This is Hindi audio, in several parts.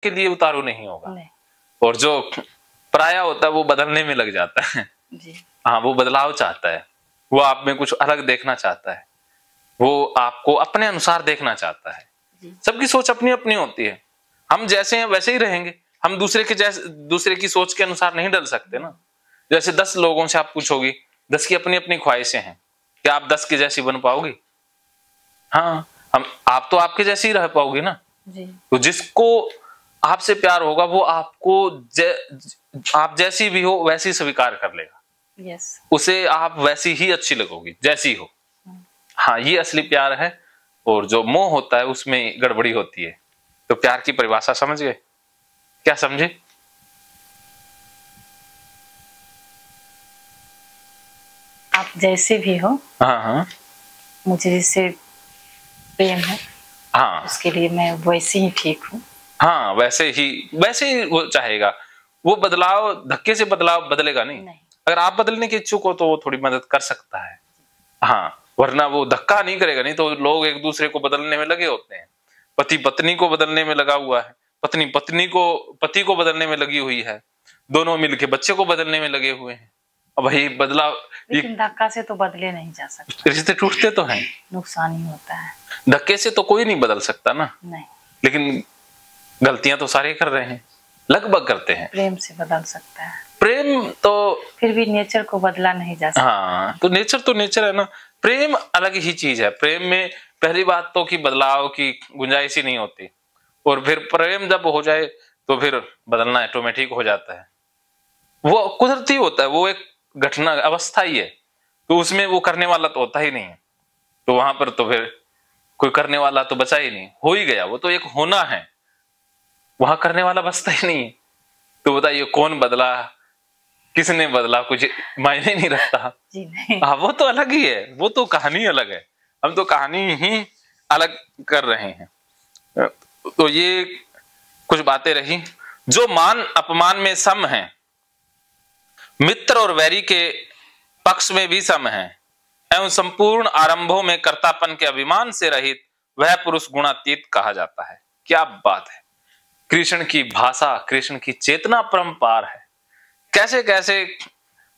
के लिए उतारू नहीं होगा। और जो पराया होता है वो बदलने में लग जाता है जी। हाँ, वो बदलाव चाहता है, वो आप में कुछ अलग देखना चाहता है, वो आपको अपने अनुसार देखना चाहता है। सबकी सोच अपनी अपनी होती है, हम जैसे हैं वैसे ही रहेंगे, हम दूसरे की सोच के अनुसार नहीं ढल सकते ना। जैसे 10 लोगों से आप पूछोगी, 10 की अपनी अपनी ख्वाहिशें हैं, क्या आप 10 के जैसी बन पाओगी? हाँ, आप तो आपके जैसी ही रह पाओगी ना जी। तो जिसको आपसे प्यार होगा वो आपको आप जैसी भी हो वैसी स्वीकार कर लेगा। यस। उसे आप वैसी ही अच्छी लगोगी जैसी हो। हाँ, ये असली प्यार है। और जो मोह होता है उसमें गड़बड़ी होती है। तो प्यार की परिभाषा समझ गए? क्या समझे? आप जैसे भी हो, हाँ हाँ, मुझे जिससे प्रेम है, हाँ, उसके लिए मैं वैसे ही ठीक हूँ। हाँ, वैसे ही वो चाहेगा। वो बदलाव धक्के से बदलाव बदलेगा नहीं। अगर आप बदलने के इच्छुक हो तो वो थोड़ी मदद कर सकता है। हाँ, वरना वो धक्का नहीं करेगा। नहीं तो लोग एक दूसरे को बदलने में लगे होते हैं। पति पत्नी को बदलने में लगा हुआ है, पत्नी पति को बदलने में लगी हुई है, दोनों मिलके बच्चे को बदलने में लगे हुए हैं। अब वही बदलाव, लेकिन धक्का से तो बदले नहीं जा सकते, रिश्ते टूटते तो हैं, नुकसान ही होता है। धक्के से तो कोई नहीं बदल सकता ना। नहीं, लेकिन गलतियां तो सारे कर रहे हैं, लगभग करते हैं। प्रेम से बदल सकता है। प्रेम तो फिर भी नेचर को बदला नहीं जा सकता। हाँ, तो नेचर है ना। प्रेम अलग ही चीज है। प्रेम में पहली बात तो कि बदलाव की गुंजाइश ही नहीं होती। और फिर प्रेम जब हो जाए तो फिर बदलना ऑटोमेटिक हो जाता है। वो कुदरती होता है, वो एक घटना अवस्था ही है। तो उसमें वो करने वाला तो होता ही नहीं है। तो वहां पर तो फिर कोई करने वाला तो बचा ही नहीं, हो ही गया। वो तो एक होना है, वहां करने वाला बचता ही नहीं है। तो बताइए कौन बदला, किसने बदला, कुछ मायने नहीं रखता। जी नहीं। हाँ, वो तो अलग ही है, वो तो कहानी अलग है। हम तो कहानी ही अलग कर रहे हैं। तो ये कुछ बातें रही जो मान अपमान में सम है, मित्र और वैरी के पक्ष में भी सम है, एवं संपूर्ण आरंभों में कर्तापन के अभिमान से रहित वह पुरुष गुणातीत कहा जाता है। क्या बात है! कृष्ण की भाषा, कृष्ण की चेतना परंपार है। कैसे कैसे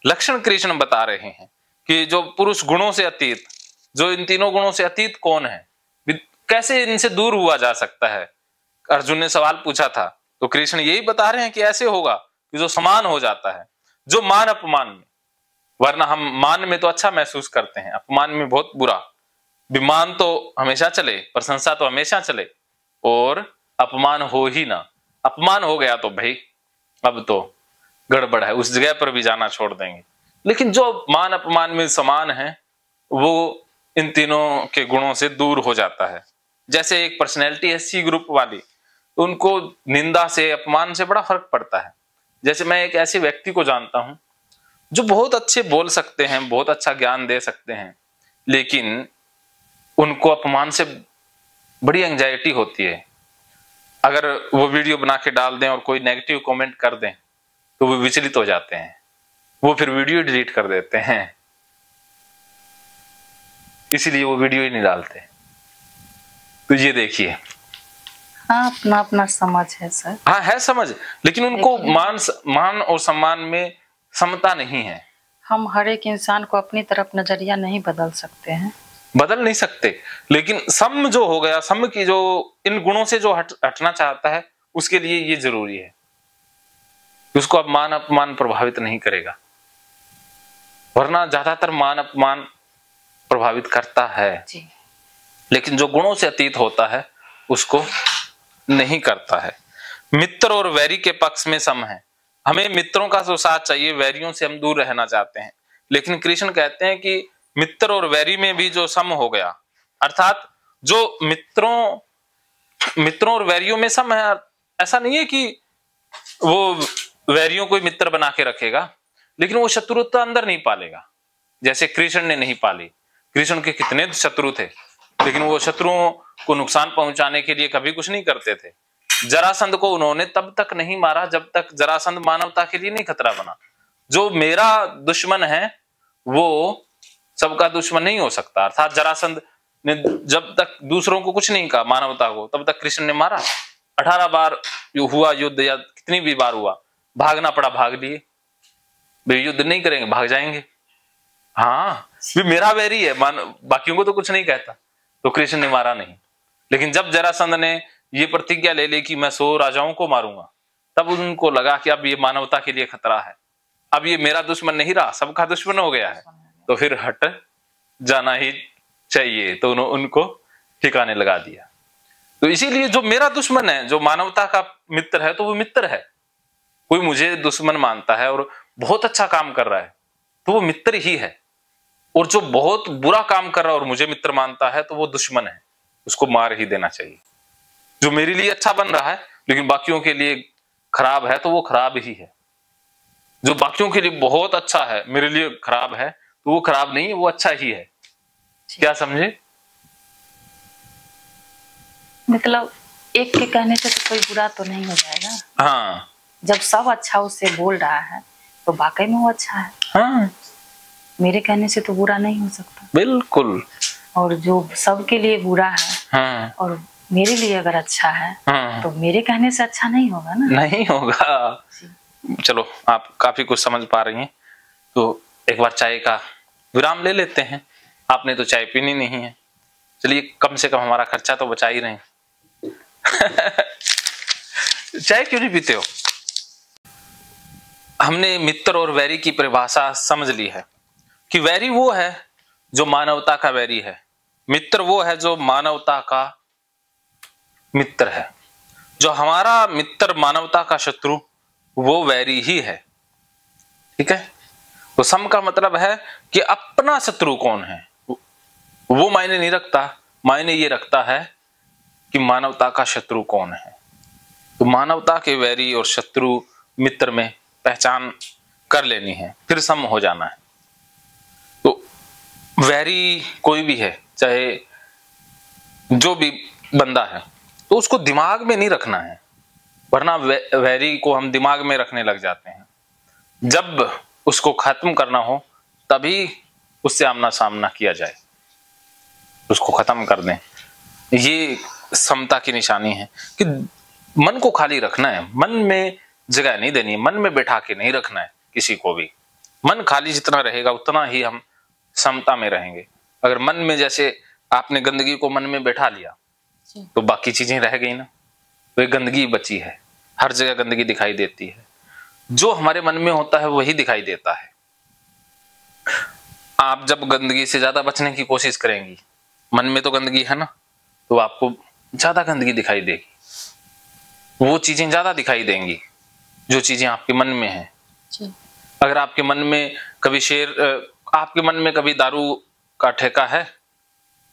लक्षण कृष्ण बता रहे हैं कि जो पुरुष गुणों से अतीत, जो इन तीनों गुणों से अतीत कौन है, कैसे इनसे दूर हुआ जा सकता है। अर्जुन ने सवाल पूछा था तो कृष्ण यही बता रहे हैं कि ऐसे होगा कि जो समान हो जाता है, जो मान अपमान में, वरना हम मान में तो अच्छा महसूस करते हैं, अपमान में बहुत बुरा। विमान तो हमेशा चले, प्रशंसा तो हमेशा चले, और अपमान हो ही ना। अपमान हो गया तो भाई अब तो गड़बड़ है, उस जगह पर भी जाना छोड़ देंगे। लेकिन जो मान अपमान में समान है वो इन तीनों के गुणों से दूर हो जाता है। जैसे एक पर्सनैलिटी है सी ग्रुप वाली, तो उनको निंदा से, अपमान से बड़ा फर्क पड़ता है। जैसे मैं एक ऐसे व्यक्ति को जानता हूं जो बहुत अच्छे बोल सकते हैं, बहुत अच्छा ज्ञान दे सकते हैं, लेकिन उनको अपमान से बड़ी एंजाइटी होती है। अगर वो वीडियो बना के डाल दें और कोई नेगेटिव कमेंट कर दें तो वो विचलित हो जाते हैं, वो फिर वीडियो डिलीट कर देते हैं, इसीलिए वो वीडियो ही नहीं डालते। तो ये देखिए, हाँ, अपना अपना समझ है सर। हाँ है समझ, लेकिन उनको मान और सम्मान में समता नहीं है। हम हर एक इंसान को अपनी तरफ नजरिया नहीं बदल सकते हैं, बदल नहीं सकते, लेकिन सम जो हो गया, सम की जो इन गुणों से जो हटना चाहता है उसके लिए ये जरूरी है कि उसको अब मान अपमान प्रभावित नहीं करेगा। वरना ज्यादातर मान अपमान प्रभावित करता है जी। लेकिन जो गुणों से अतीत होता है उसको नहीं करता है। मित्र और वैरी के पक्ष में सम है। हमें मित्रों का तो साथ चाहिए, वैरियों से हम दूर रहना चाहते हैं। लेकिन कृष्ण कहते हैं कि मित्र और वैरी में भी जो सम हो गया, अर्थात जो मित्रों और वैरियों में सम है। ऐसा नहीं है कि वो वैरियों को मित्र बना के रखेगा, लेकिन वो शत्रुता अंदर नहीं पालेगा, जैसे कृष्ण ने नहीं पाली। कृष्ण के कितने शत्रु थे, लेकिन वो शत्रुओं को नुकसान पहुंचाने के लिए कभी कुछ नहीं करते थे। जरासंध को उन्होंने तब तक नहीं मारा जब तक जरासंध मानवता के लिए नहीं खतरा बना। जो मेरा दुश्मन है वो सबका दुश्मन नहीं हो सकता। अर्थात जरासंध ने जब तक दूसरों को कुछ नहीं कहा, मानवता को, तब तक कृष्ण ने मारा। 18 बार हुआ युद्ध या कितनी भी बार हुआ, भागना पड़ा भाग लिए, वे युद्ध नहीं करेंगे, भाग जाएंगे। हाँ, भी मेरा वैरी है, बाकियों को तो कुछ नहीं कहता, तो कृष्ण ने मारा नहीं। लेकिन जब जरासंध ने ये प्रतिज्ञा ले ली कि मैं 100 राजाओं को मारूंगा, तब उनको लगा कि अब ये मानवता के लिए खतरा है, अब ये मेरा दुश्मन नहीं रहा, सबका दुश्मन हो गया है, तो फिर हट जाना ही चाहिए, तो उनको ठिकाने लगा दिया। तो इसीलिए जो मेरा दुश्मन है, जो मानवता का मित्र है, तो वो मित्र है। कोई मुझे दुश्मन मानता है और बहुत अच्छा काम कर रहा है, तो वो मित्र ही है। और जो बहुत बुरा काम कर रहा है और मुझे मित्र मानता है, तो वो दुश्मन है, उसको मार ही देना चाहिए। जो मेरे लिए अच्छा बन रहा है लेकिन बाकियों के लिए खराब है, तो वो खराब ही है। जो बाकियों के लिए बहुत अच्छा है, मेरे लिए खराब है, तो वो खराब नहीं है, वो अच्छा ही है। क्या समझे? मतलब एक के कहने से तो कोई बुरा तो नहीं हो जाएगा। हाँ, जब सब अच्छा उससे बोल रहा है तो वाकई में वो अच्छा है। हाँ, मेरे कहने से तो बुरा नहीं हो सकता। बिल्कुल। और जो सबके लिए बुरा है, हाँ, और मेरे लिए अगर अच्छा है, हाँ, तो मेरे कहने से अच्छा नहीं होगा ना। नहीं होगा। चलो, आप काफी कुछ समझ पा रही हैं, तो एक बार चाय का विराम ले लेते हैं। आपने तो चाय पीनी नहीं है, चलिए कम से कम हमारा खर्चा तो बचा ही रहे। चाय क्यों नहीं पीते हो? हमने मित्र और वैरी की परिभाषा समझ ली है कि वैरी वो है जो मानवता का वैरी है, मित्र वो है जो मानवता का मित्र है। जो हमारा मित्र मानवता का शत्रु, वो वैरी ही है। ठीक है? तो सम का मतलब है कि अपना शत्रु कौन है वो मायने नहीं रखता, मायने ये रखता है कि मानवता का शत्रु कौन है। तो मानवता के वैरी और शत्रु मित्र में पहचान कर लेनी है, फिर सम हो जाना है। तो वैरी कोई भी है, चाहे जो भी बंदा है, तो उसको दिमाग में नहीं रखना है, वरना वैरी को हम दिमाग में रखने लग जाते हैं। जब उसको खत्म करना हो तभी उससे आमना सामना किया जाए, उसको खत्म कर दें। ये समता की निशानी है कि मन को खाली रखना है, मन में जगह नहीं देनी, मन में बैठा के नहीं रखना है किसी को भी। मन खाली जितना रहेगा उतना ही हम समता में रहेंगे। अगर मन में, जैसे आपने गंदगी को मन में बैठा लिया तो बाकी चीजें रह गई ना, तो एक गंदगी बची है, हर जगह गंदगी दिखाई देती है। जो हमारे मन में होता है वही दिखाई देता है। आप जब गंदगी से ज्यादा बचने की कोशिश करेंगी, मन में तो गंदगी है ना, तो आपको ज्यादा गंदगी दिखाई देगी, वो चीजें ज्यादा दिखाई देंगी जो चीजें आपके मन में है। अगर आपके मन में कभी आपके मन में कभी दारू का ठेका है,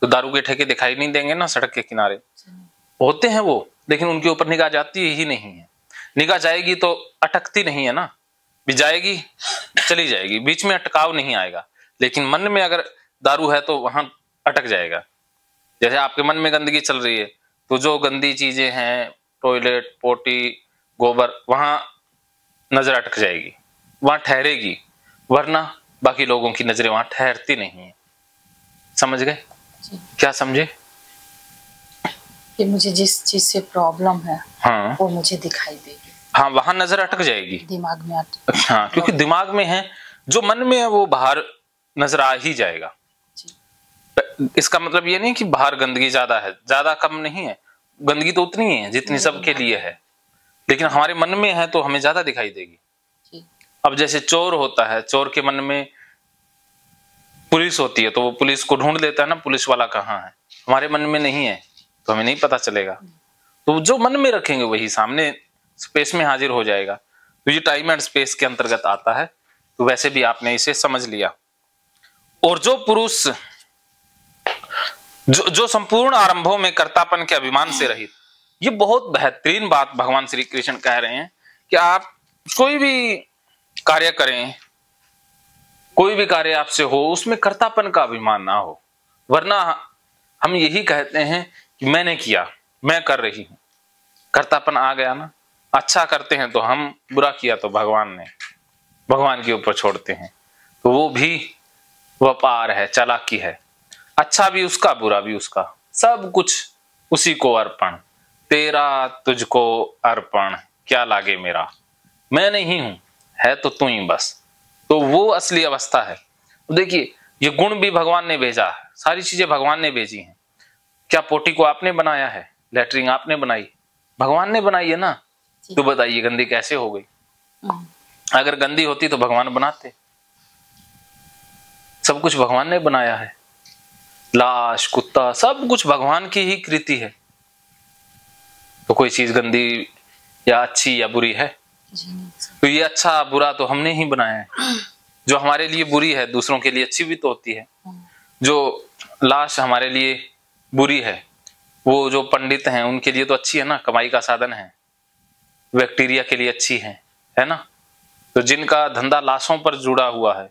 तो दारू के ठेके दिखाई नहीं देंगे ना, सड़क के किनारे होते हैं वो, लेकिन उनके ऊपर निगाह जाती ही नहीं है। निगाह जाएगी तो अटकती नहीं है ना, भी जाएगी चली जाएगी, बीच में अटकाव नहीं आएगा। लेकिन मन में अगर दारू है तो वहां अटक जाएगा। जैसे आपके मन में गंदगी चल रही है, तो जो गंदी चीजें हैं, टॉयलेट, पोटी, गोबर, वहां नजर अटक जाएगी, वहां ठहरेगी, वरना बाकी लोगों की नजरें वहां ठहरती नहीं है। समझ गए? क्या समझे? कि मुझे जिस चीज से प्रॉब्लम है, हाँ, वो मुझे दिखाई देगी। हाँ, वहां नजर अटक जाएगी, दिमाग में हाँ, क्योंकि दिमाग में है, जो मन में है वो बाहर नजर आ ही जाएगा। इसका मतलब ये नहीं कि बाहर गंदगी ज्यादा है, ज्यादा कम नहीं है, गंदगी तो उतनी है जितनी सबके लिए है, लेकिन हमारे मन में है तो हमें ज्यादा दिखाई देगी। अब जैसे चोर होता है, चोर के मन में पुलिस होती है, तो वो पुलिस को ढूंढ लेता है ना, पुलिस वाला कहाँ है। हमारे मन में नहीं है तो हमें नहीं पता चलेगा। तो जो मन में रखेंगे वही सामने स्पेस में हाजिर हो जाएगा। तो ये टाइम एंड स्पेस के अंतर्गत आता है। तो वैसे भी आपने इसे समझ लिया। और जो पुरुष जो संपूर्ण आरंभों में कर्तापन के अभिमान से रहित, ये बहुत बेहतरीन बात भगवान श्री कृष्ण कह रहे हैं कि आप कोई भी कार्य करें, कोई भी कार्य आपसे हो, उसमें कर्तापन का अभिमान ना हो। वरना हम यही कहते हैं कि मैंने किया, मैं कर रही हूं, कर्तापन आ गया ना। अच्छा करते हैं तो हम, बुरा किया तो भगवान के ऊपर छोड़ते हैं, तो वो भी व्यापार है, चालाकी है। अच्छा भी उसका, बुरा भी उसका, सब कुछ उसी को अर्पण। तेरा तुझको अर्पण क्या लागे मेरा, मैं नहीं हूं, है तो तू ही बस। तो वो असली अवस्था है। देखिए ये गुण भी भगवान ने भेजा है, सारी चीजें भगवान ने भेजी हैं। क्या पोटी को आपने बनाया है, लेटरिन आपने बनाई, भगवान ने बनाई है ना। तो बताइए गंदी कैसे हो गई? अगर गंदी होती तो भगवान बनाते। सब कुछ भगवान ने बनाया है, लाश कुत्ता सब कुछ भगवान की ही कृति है। तो कोई चीज गंदी या अच्छी या बुरी है? तो ये अच्छा बुरा तो हमने ही बनाया है। जो हमारे लिए बुरी है दूसरों के लिए अच्छी भी तो होती है। जो लाश हमारे लिए बुरी है वो जो पंडित हैं उनके लिए तो अच्छी है ना, कमाई का साधन है। बैक्टीरिया के लिए अच्छी है ना। तो जिनका धंधा लाशों पर जुड़ा हुआ है,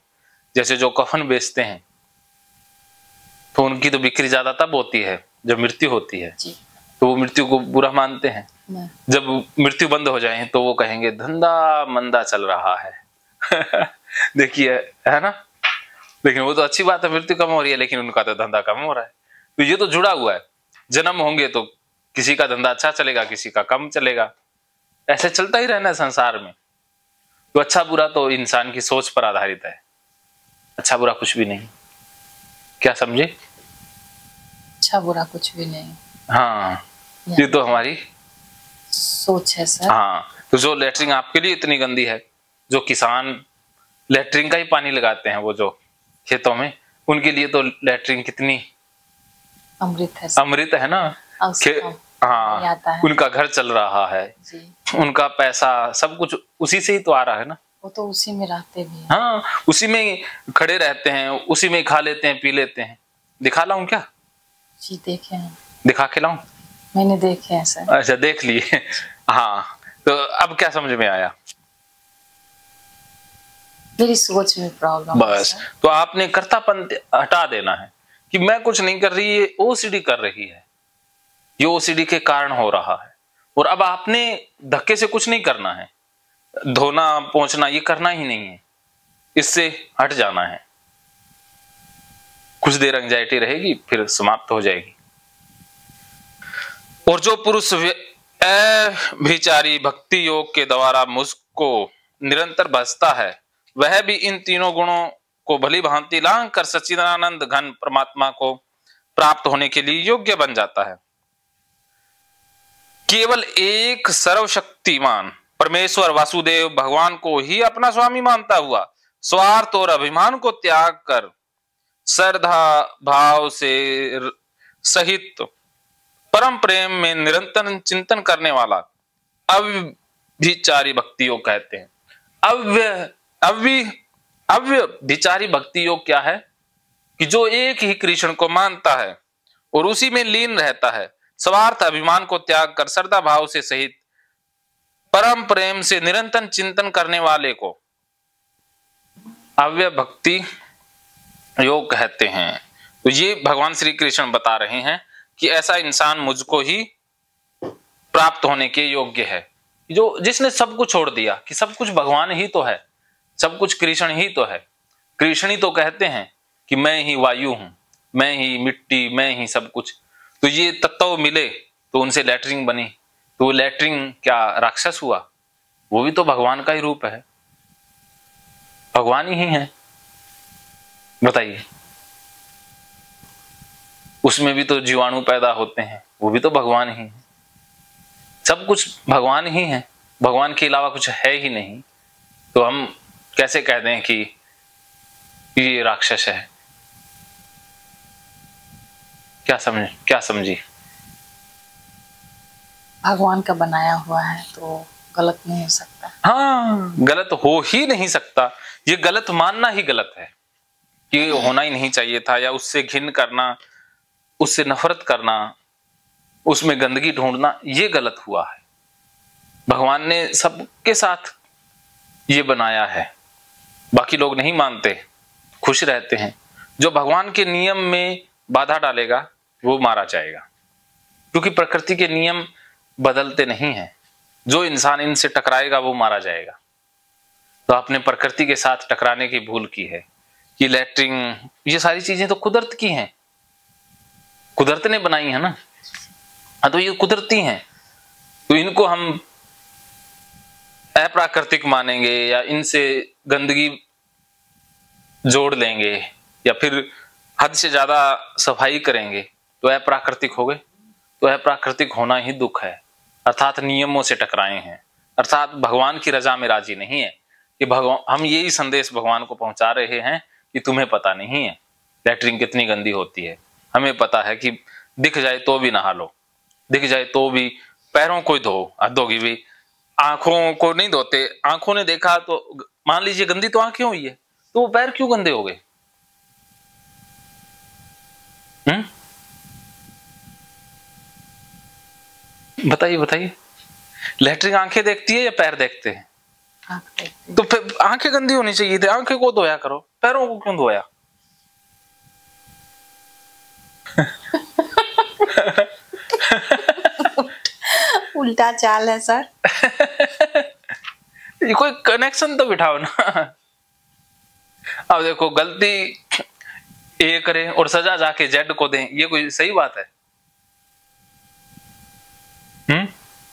जैसे जो कफन बेचते हैं, तो उनकी तो बिक्री ज्यादा तब होती है जब मृत्यु होती है। तो वो मृत्यु को बुरा मानते हैं। जब मृत्यु बंद हो जाए तो वो कहेंगे धंधा मंदा चल रहा है। देखिए है ना। लेकिन वो तो अच्छी बात है, मृत्यु कम हो रही है, लेकिन उनका तो धंधा कम हो रहा है। तो ये तो जुड़ा हुआ है। जन्म होंगे तो किसी का धंधा अच्छा चलेगा, किसी का कम चलेगा, ऐसे चलता ही रहना है संसार में। तो अच्छा बुरा तो इंसान की सोच पर आधारित है। अच्छा बुरा कुछ भी नहीं। क्या समझे? अच्छा बुरा कुछ भी नहीं। हाँ ये तो हमारी सोच है सर। हाँ तो जो लेटरिन आपके लिए इतनी गंदी है, जो किसान लेटरिन का ही पानी लगाते हैं वो जो खेतों में, उनके लिए तो लेटरिन कितनी अमृत है सर। अमृत है ना। हाँ उनका घर चल रहा है जी। उनका पैसा सब कुछ उसी से ही तो आ रहा है ना। वो तो उसी में रहते भी हैं। हाँ उसी में खड़े रहते हैं, उसी में खा लेते हैं पी लेते हैं। दिखा लाऊं क्या? जी देखे हैं। दिखा के लाऊं? मैंने देखे हैं सर। अच्छा देख लिए। हाँ तो अब क्या समझ में आया? मेरी सोच में प्रॉब्लम बस। तो आपने कर्तापन हटा देना है कि मैं कुछ नहीं कर रही, ये ओसीडी कर रही है, ये ओसीडी के कारण हो रहा है। और अब आपने धक्के से कुछ नहीं करना है, धोना पोंछना ये करना ही नहीं है, इससे हट जाना है। कुछ देर एंजाइटी रहेगी फिर समाप्त हो जाएगी। और जो पुरुष अभिचारी भक्ति योग के द्वारा मुझको निरंतर भजता है, वह भी इन तीनों गुणों को भली भांति लांघ कर सच्चिदानंद घन परमात्मा को प्राप्त होने के लिए योग्य बन जाता है। केवल एक सर्वशक्तिमान परमेश्वर वासुदेव भगवान को ही अपना स्वामी मानता हुआ स्वार्थ और अभिमान को त्याग कर श्रद्धा भाव से सहित परम प्रेम में निरंतर चिंतन करने वाला अव्यभिचारी भक्ति योग कहते हैं। अव्यभिचारी भक्ति योग क्या है? कि जो एक ही कृष्ण को मानता है और उसी में लीन रहता है, स्वार्थ अभिमान को त्याग कर श्रद्धा भाव से सहित परम प्रेम से निरंतर चिंतन करने वाले को अव्यय भक्ति योग कहते हैं। तो ये भगवान श्री कृष्ण बता रहे हैं कि ऐसा इंसान मुझको ही प्राप्त होने के योग्य है, जो जिसने सब कुछ छोड़ दिया कि सब कुछ भगवान ही तो है, सब कुछ कृष्ण ही तो है। कृष्ण ही तो कहते हैं कि मैं ही वायु हूं, मैं ही मिट्टी, मैं ही सब कुछ। तो ये तत्व मिले तो उनसे लेटरिन बनी, तो वो लेटरिन क्या राक्षस हुआ? वो भी तो भगवान का ही रूप है, भगवान ही है। बताइए, उसमें भी तो जीवाणु पैदा होते हैं, वो भी तो भगवान ही है। सब कुछ भगवान ही है, भगवान के अलावा कुछ है ही नहीं। तो हम कैसे कह दें कि ये राक्षस है? क्या समझी? भगवान का बनाया हुआ है तो गलत नहीं हो सकता। हाँ गलत हो ही नहीं सकता। ये गलत मानना ही गलत है कि होना ही नहीं चाहिए था, या उससे घिन करना, उससे नफरत करना, उसमें गंदगी ढूंढना, ये गलत हुआ है। भगवान ने सबके साथ ये बनाया है, बाकी लोग नहीं मानते, खुश रहते हैं। जो भगवान के नियम में बाधा डालेगा वो मारा जाएगा, क्योंकि प्रकृति के नियम बदलते नहीं हैं। जो इंसान इनसे टकराएगा वो मारा जाएगा। तो आपने प्रकृति के साथ टकराने की भूल की है। ये लेटरिन, ये सारी चीजें तो कुदरत की हैं, कुदरत ने बनाई है ना। हाँ तो ये कुदरती हैं, तो इनको हम अप्राकृतिक मानेंगे या इनसे गंदगी जोड़ लेंगे या फिर हद से ज्यादा सफाई करेंगे तो अप्राकृतिक हो गए। तो अप्राकृतिक होना ही दुख है, अर्थात नियमों से टकराए हैं, अर्थात भगवान की रजा में राजी नहीं है कि भगवान, हम यही संदेश भगवान को पहुंचा रहे हैं कि तुम्हें पता नहीं है लैट्रिन कितनी गंदी होती है। हमें पता है कि दिख जाए तो भी नहा लो, दिख जाए तो भी पैरों को धो, हदोगी भी, आंखों को नहीं धोते। आंखों ने देखा तो मान लीजिए गंदी तो आंखें हुई है, तो वो पैर क्यों गंदे हो गए? बताइए बताइए, लैट्रिन आंखें देखती है या पैर देखते हैं? तो फिर आंखें गंदी होनी चाहिए थी, आंखें को धोया करो, पैरों को क्यों धोया? उल्टा चाल है सर। कोई कनेक्शन तो बिठाओ ना। अब देखो, गलती ए करें और सजा जाके जेड को दें, ये कोई सही बात है?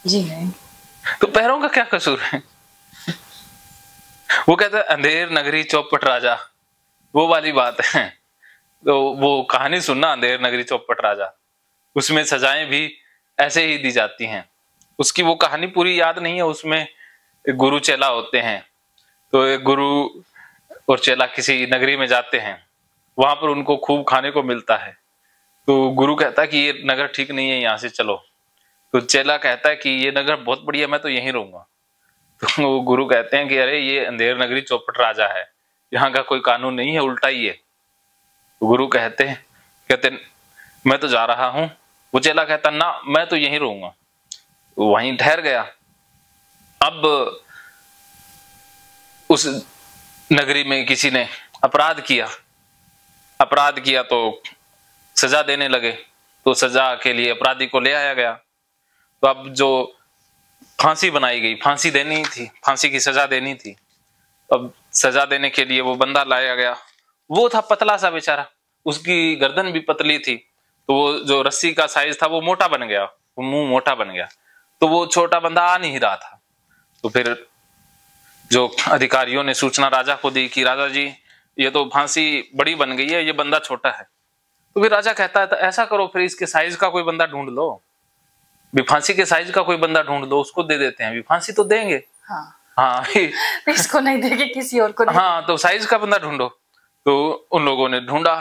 जी नहीं। तो पैरों का क्या कसूर है? वो कहते हैं अंधेर नगरी चौपट राजा, वो वाली बात है। तो वो कहानी सुनना, अंधेर नगरी चौपट राजा, उसमें सजाएं भी ऐसे ही दी जाती हैं। उसकी वो कहानी पूरी याद नहीं है। उसमें एक गुरु चेला होते हैं, तो एक गुरु और चेला किसी नगरी में जाते हैं, वहां पर उनको खूब खाने को मिलता है। तो गुरु कहता है कि ये नगर ठीक नहीं है, यहाँ से चलो। तो चेला कहता है कि ये नगर बहुत बढ़िया, मैं तो यहीं रहूंगा। तो वो गुरु कहते हैं कि अरे ये अंधेर नगरी चौपट राजा है, यहाँ का कोई कानून नहीं है, उल्टा ही है। तो गुरु कहते मैं तो जा रहा हूँ। वो चेला कहता ना, मैं तो यहीं रहूंगा। तो वहीं ठहर गया। अब उस नगरी में किसी ने अपराध किया तो सजा देने लगे। तो सजा के लिए अपराधी को ले आया गया। तो अब जो फांसी बनाई गई, फांसी देनी थी, फांसी की सजा देनी थी। अब सजा देने के लिए वो बंदा लाया गया। वो था पतला सा बेचारा, उसकी गर्दन भी पतली थी। तो वो जो रस्सी का साइज था वो मोटा बन गया, वो मुंह मोटा बन गया। तो वो छोटा बंदा आ नहीं रहा था। तो फिर जो अधिकारियों ने सूचना राजा को दी कि राजा जी, ये तो फांसी बड़ी बन गई है, ये बंदा छोटा है। तो फिर राजा कहता है तो ऐसा करो, फिर इसके साइज का कोई बंदा ढूंढ लो, भी फांसी के साइज का कोई बंदा ढूंढ लो, उसको दे देते हैं, भी फांसी तो देंगे। हाँ इसको नहीं देंगे, किसी और को। हाँ, तो साइज का बंदा ढूंढो। तो उन लोगों ने ढूंढा,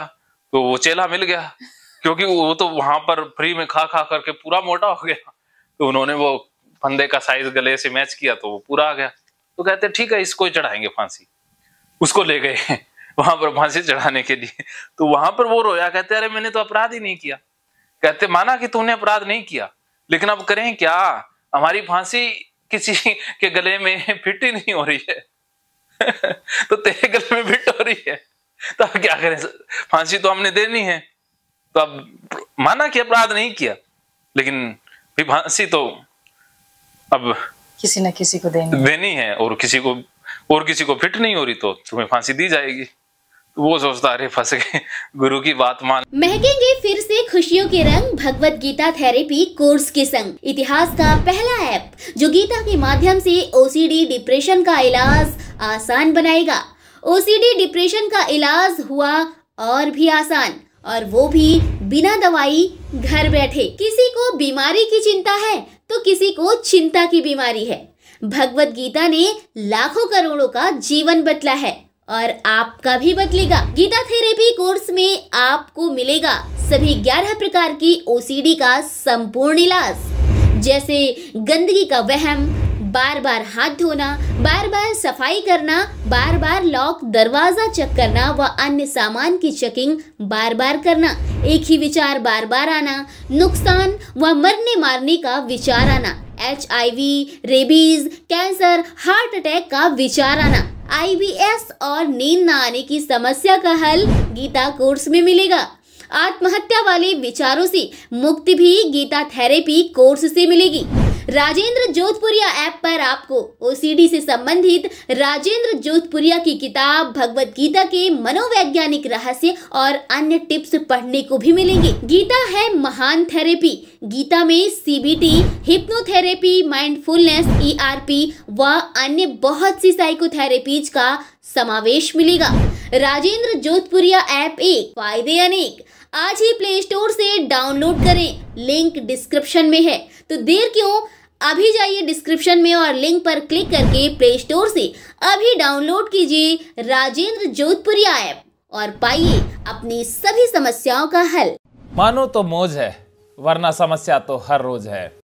तो वो चेला मिल गया, क्योंकि वो तो वहां पर फ्री में खा करके पूरा मोटा हो गया। तो उन्होंने वो फंदे का साइज गले से मैच किया, तो वो पूरा आ गया। तो कहते ठीक है, इसको ही चढ़ाएंगे फांसी। उसको ले गए वहां पर फांसी चढ़ाने के लिए। तो वहां पर वो रोया, कहते अरे मैंने तो अपराध ही नहीं किया। कहते माना कि तूने अपराध नहीं किया, लेकिन अब करें क्या, हमारी फांसी किसी के गले में फिट ही नहीं हो रही है। तो तेरे गले में फिट हो रही है, तो अब क्या करें, फांसी तो हमने देनी है। तो अब माना कि अपराध नहीं किया, लेकिन फांसी तो अब किसी न किसी को देनी है, और किसी को फिट नहीं हो रही, तो तुम्हें फांसी दी जाएगी। तो वो सोचता अरे फंस गए, गुरु की बात मान। महकेंगे फिर से खुशियों के रंग भगवत गीता थेरेपी कोर्स के संग। इतिहास का पहला ऐप जो गीता के माध्यम से ओसीडी डिप्रेशन का इलाज आसान बनाएगा। ओसीडी डिप्रेशन का इलाज हुआ और भी आसान, और वो भी बिना दवाई, घर बैठे। किसी को बीमारी की चिंता है तो किसी को चिंता की बीमारी है। भगवत गीता ने लाखों करोड़ों का जीवन बदला है, और आपका भी बदलेगा। गीता थेरेपी कोर्स में आपको मिलेगा सभी 11 प्रकार की ओसीडी का संपूर्ण इलाज, जैसे गंदगी का वहम, बार बार हाथ धोना, बार बार सफाई करना, बार बार लॉक दरवाजा चेक करना व अन्य सामान की चेकिंग बार बार करना, एक ही विचार बार बार आना, नुकसान व मरने मारने का विचार आना, HIV, rabies, cancer, heart attack का विचार आना, IBS और नींद न आने की समस्या का हल गीता कोर्स में मिलेगा। आत्महत्या वाले विचारों से मुक्ति भी गीता थेरेपी कोर्स से मिलेगी। राजेंद्र जोधपुरिया ऐप पर आपको ओसीडी से संबंधित राजेंद्र जोधपुरिया की किताब भगवत गीता के मनोवैज्ञानिक रहस्य और अन्य टिप्स पढ़ने को भी मिलेंगे। गीता है महान थेरेपी। गीता में सीबीटी, हिप्नोथेरेपी, माइंडफुलनेस, ERP व अन्य बहुत सी साइकोथेरेपीज का समावेश मिलेगा। राजेंद्र जोधपुरिया ऐप एक, फायदे अनेक। आज ही प्ले स्टोर से डाउनलोड करें, लिंक डिस्क्रिप्शन में है। तो देर क्यों, अभी जाइए डिस्क्रिप्शन में और लिंक पर क्लिक करके प्ले स्टोर से अभी डाउनलोड कीजिए राजेंद्र जोधपुरिया ऐप और पाइए अपनी सभी समस्याओं का हल। मानो तो मौज है, वरना समस्या तो हर रोज है।